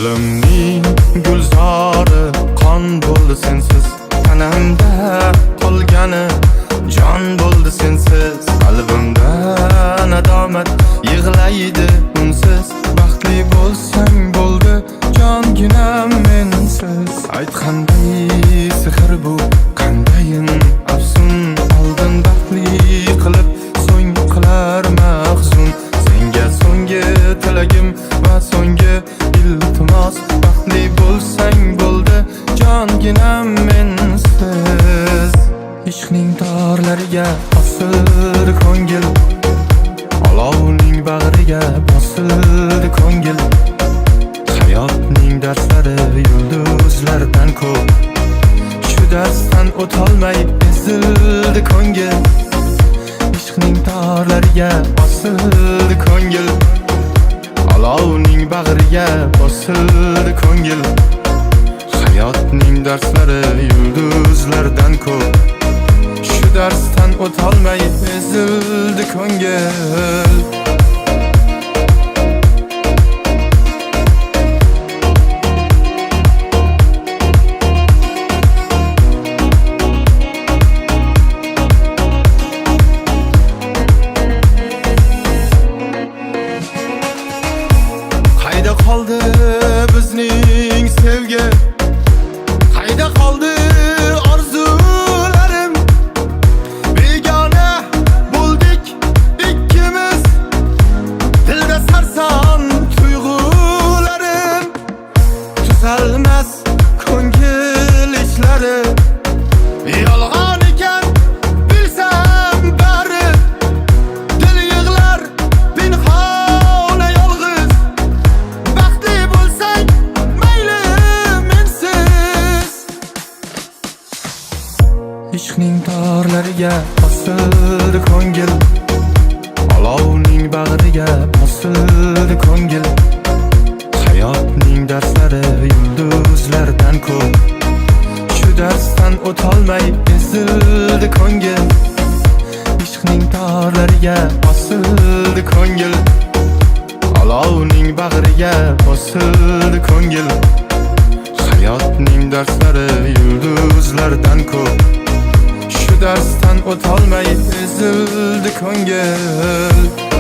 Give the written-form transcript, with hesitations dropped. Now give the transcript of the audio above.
Dilimning gulzori qon bo'ldi sensiz, tanamda qolgani jon bo'ldi sensiz. Qalbimda nadomat yig'laydi unsiz. Baxtli bo'lsang bo'ldi jonginam mensiz. Aytganday sehr bu qandayin afsun, oldin baxtli qilib so'ng qilar mahzun. Senga so'nggi tilagim va so'nggi iltimos, baxtli bo'lsang bo'ldi jonginam mensiz. Ishqning torlariga bosildi ko'ngil, olovning bag'riga bosildi ko'ngil. Hayotning darslari yulduzlardan ko'p, shu darsdan o'tolmay ezildi ko'ngil. Ishqning torlariga bosildi ko'ngil, olovning bag'riga bosildi ko'ngil. Hayotning darslari yulduzlardan ko'p, shu darsdan o'tolmay ezildi ko'ngil. Qayda qoldi bizning sevgi? Qayda qoldi orzularim? Begona bo'ldik ikkimiz, dilda sarson tuyg'ularim. Tuzalmas ko'ngil ishlari, yolg'on ekan bilsam bari. Dil yig'lar pinhona yolg'iz, baxtli bo'lsang mayli mensiz. Ishqning torlariga bosildi ko'ngil, olovning bag'riga bosildi ko'ngil. Hayotning darslari yulduzlardan ko'p, shu darsdan o'tolmay ezildi ko'ngil. Ishqning torlariga bosildi ko'ngil, olovning bag'riga bosildi ko'ngil. Hayotning darslari yulduzlardan ko'p, shu darsdan o'tolmay ezildi ko'ngil.